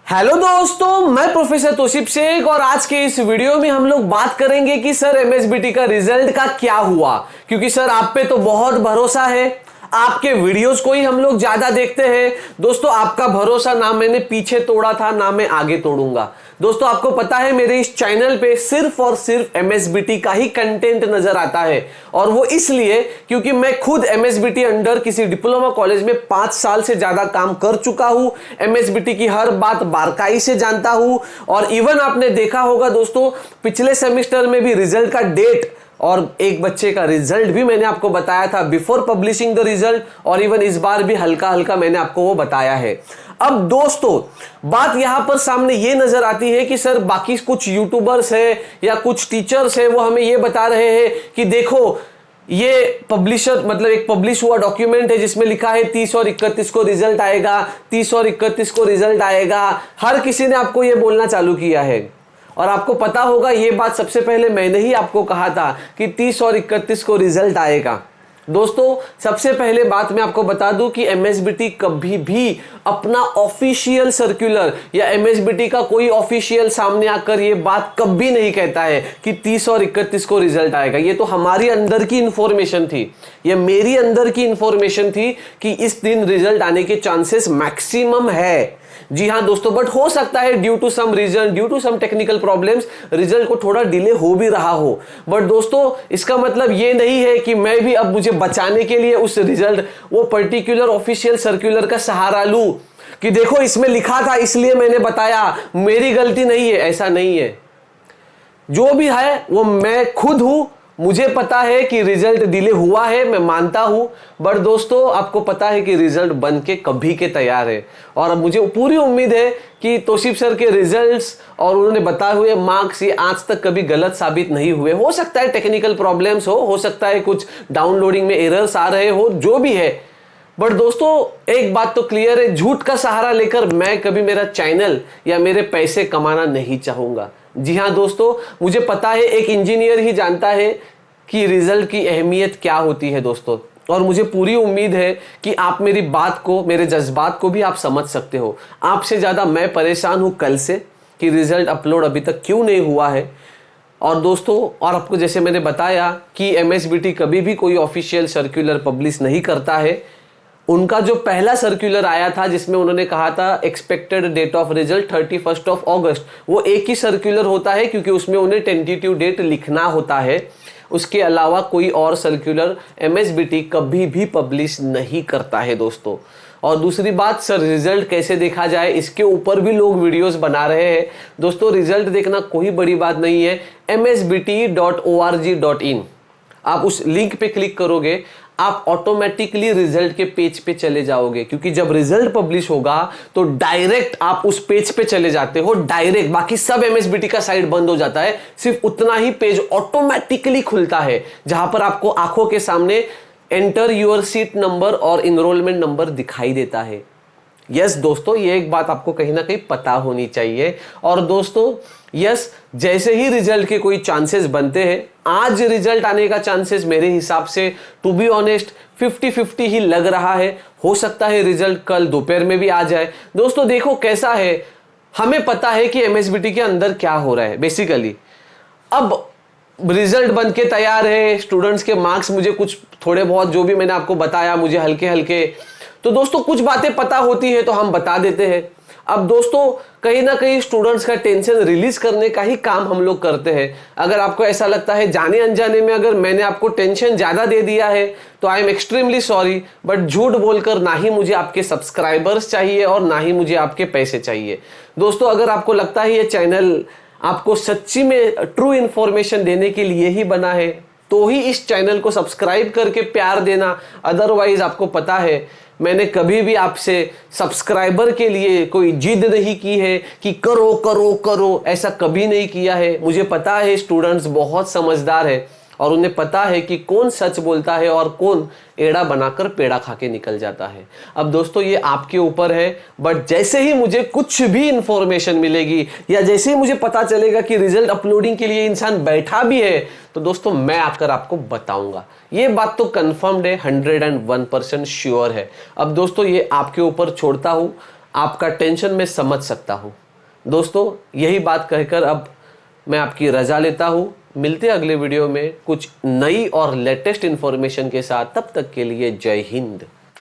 Hello दोस्तों, मैं professor Tausif Sheikh और आज के इस वीडियो में हम लोग बात करेंगे कि सर एमएसबीटी का रिजल्ट का क्या हुआ। क्योंकि सर आप पे तो बहुत भरोसा है, आपके वीडियोस को ही हम लोग ज्यादा देखते हैं। दोस्तों आपका भरोसा ना मैंने पीछे तोड़ा था ना मैं आगे तोड़ूंगा। दोस्तों आपको पता है मेरे इस चैनल पे सिर्फ और सिर्फ एमएसबीटी का ही कंटेंट नजर आता है, और वो इसलिए क्योंकि मैं खुद एमएसबीटी अंडर किसी डिप्लोमा कॉलेज में 5 साल से ज्यादा काम कर चुका हूं। एमएसबीटी की हर बात बारकाई से जानता हूं, और इवन आपने देखा होगा दोस्तों पिछले सेमेस्टर में भी रिजल्ट का डेट और एक बच्चे का रिजल्ट भी मैंने आपको बताया था बिफोर पब्लिशिंग द रिजल्ट, और इवन इस बार भी हल्का हल्का मैंने आपको वो बताया है। अब दोस्तों बात यहां पर सामने ये नजर आती है कि सर बाकी कुछ यूट्यूबर्स है या कुछ टीचर्स है वो हमें ये बता रहे हैं कि देखो ये पब्लिशर मतलब एक पब्लिश हुआ डॉक्यूमेंट है जिसमें लिखा है 30 और 31 को रिजल्ट आएगा, 30 और 31 को रिजल्ट आएगा। हर किसी ने आपको ये बोलना चालू किया है, और आपको पता होगा ये बात सबसे पहले मैंने ही आपको कहा था कि 30 और 31 को रिजल्ट आएगा। दोस्तों सबसे पहले बात मैं आपको बता दूं कि एमएसबीटी कभी भी अपना ऑफिशियल सर्कुलर या एमएसबीटी का कोई ऑफिशियल सामने आकर ये बात कभी नहीं कहता है कि 30 और 31 को रिजल्ट आएगा। ये तो हमारी अंदर की इंफॉर्मेशन थी, ये मेरी अंदर की इंफॉर्मेशन थी कि इस दिन रिजल्ट आने के चांसेस मैक्सिमम है। जी हाँ दोस्तों, बट हो सकता है due to some reason, due to some technical problems result को थोड़ा डिले हो भी रहा हो। बट दोस्तों इसका मतलब ये नहीं है कि मैं भी अब मुझे बचाने के लिए उस रिजल्ट वो पर्टिकुलर ऑफिशियल सर्कुलर का सहारा लूं कि देखो इसमें लिखा था इसलिए मैंने बताया, मेरी गलती नहीं है। ऐसा नहीं है, जो भी है वो मैं खुद हूं। मुझे पता है कि रिजल्ट डिले हुआ है, मैं मानता हूं, बट दोस्तों आपको पता है कि रिजल्ट बन के कभी के तैयार है। और अब मुझे पूरी उम्मीद है कि तोशिब सर के रिजल्ट्स और उन्होंने बताए हुए मार्क्स ये आज तक कभी गलत साबित नहीं हुए। हो सकता है टेक्निकल प्रॉब्लम्स हो सकता है कुछ डाउनलोडिंग में एरर्स आ रहे हो, जो भी है। बट दोस्तों एक बात तो क्लियर है, झूठ का सहारा लेकर मैं कभी मेरा चैनल या मेरे पैसे कमाना नहीं चाहूंगा। जी हाँ दोस्तों, मुझे पता है एक इंजीनियर ही जानता है कि रिजल्ट की अहमियत क्या होती है दोस्तों, और मुझे पूरी उम्मीद है कि आप मेरी बात को, मेरे जज्बात को भी आप समझ सकते हो। आपसे ज्यादा मैं परेशान हूं कल से कि रिजल्ट अपलोड अभी तक क्यों नहीं हुआ है। और दोस्तों और आपको जैसे मैंने बताया कि एमएसबीटी कभी भी कोई ऑफिशियल सर्कुलर पब्लिश नहीं करता है। उनका जो पहला सर्कुलर आया था जिसमें उन्होंने कहा था एक्सपेक्टेड डेट ऑफ रिजल्ट 31 अगस्त, वो एक ही सर्कुलर होता है क्योंकि उसमें उन्हें टेंटेटिव डेट लिखना होता है। उसके अलावा कोई और सर्कुलर एमएसबीटी कभी भी पब्लिश नहीं करता है दोस्तों। और दूसरी बात, सर रिजल्ट कैसे देखा जाए इसके ऊपर भी लोग वीडियोस बना रहे हैं। दोस्तों रिजल्ट देखना कोई बड़ी बात नहीं है। msbt.org.in आप उस लिंक पे क्लिक करोगे, आप ऑटोमेटिकली रिजल्ट के पेज पे चले जाओगे, क्योंकि जब रिजल्ट पब्लिश होगा तो डायरेक्ट आप उस पेज पे चले जाते हो डायरेक्ट। बाकी सब एमएसबीटी का साइट बंद हो जाता है, सिर्फ उतना ही पेज ऑटोमेटिकली खुलता है जहां पर आपको आंखों के सामने एंटर योर सीट नंबर और इनरोलमेंट नंबर दिखाई देता है। यस दोस्तों, ये एक बात आपको कहीं ना कहीं पता होनी चाहिए। और दोस्तों यस, जैसे ही रिजल्ट के कोई चांसेस बनते हैं, आज रिजल्ट आने का चांसेस मेरे हिसाब से टू बी ऑनेस्ट 50-50 ही लग रहा है। हो सकता है रिजल्ट कल दोपहर में भी आ जाए। दोस्तों देखो कैसा है, हमें पता है कि एमएसबीटी के अंदर क्या हो रहा है बेसिकली। अब रिजल्ट बन के तैयार है, स्टूडेंट्स के मार्क्स मुझे कुछ थोड़े बहुत जो भी मैंने आपको बताया मुझे हल्के हल्के, तो दोस्तों कुछ बातें पता होती है तो हम बता देते हैं। अब दोस्तों कहीं ना कहीं स्टूडेंट्स का टेंशन रिलीज करने का ही काम हम लोग करते हैं। अगर आपको ऐसा लगता है जाने अनजाने में अगर मैंने आपको टेंशन ज्यादा दे दिया है तो I am extremely sorry, but झूठ बोलकर ना ही मुझे आपके सब्सक्राइबर्स चाहिए और ना ही मुझे आपके पैसे चाहिए। दोस्तों अगर आपको लगता है ये चैनल आपको सच्ची में ट्रू इंफॉर्मेशन देने के लिए ही बना है तो ही इस चैनल को सब्सक्राइब करके प्यार देना। अदरवाइज आपको पता है मैंने कभी भी आपसे सब्सक्राइबर के लिए कोई जिद नहीं की है कि करो करो करो, ऐसा कभी नहीं किया है। मुझे पता है स्टूडेंट्स बहुत समझदार है और उन्हें पता है कि कौन सच बोलता है और कौन एड़ा बनाकर पेड़ा खा के निकल जाता है। अब दोस्तों ये आपके ऊपर है, बट जैसे ही मुझे कुछ भी इंफॉर्मेशन मिलेगी या जैसे ही मुझे पता चलेगा कि रिजल्ट अपलोडिंग के लिए इंसान बैठा भी है तो दोस्तों मैं आकर आपको बताऊंगा। ये बात तो कंफर्म्ड है, 101% श्योर है। अब दोस्तों ये आपके ऊपर छोड़ता हूं, आपका टेंशन मैं समझ सकता हूँ। दोस्तों यही बात कहकर अब मैं आपकी रजा लेता हूँ। मिलते हैं अगले वीडियो में कुछ नई और लेटेस्ट इंफॉर्मेशन के साथ। तब तक के लिए जय हिंद।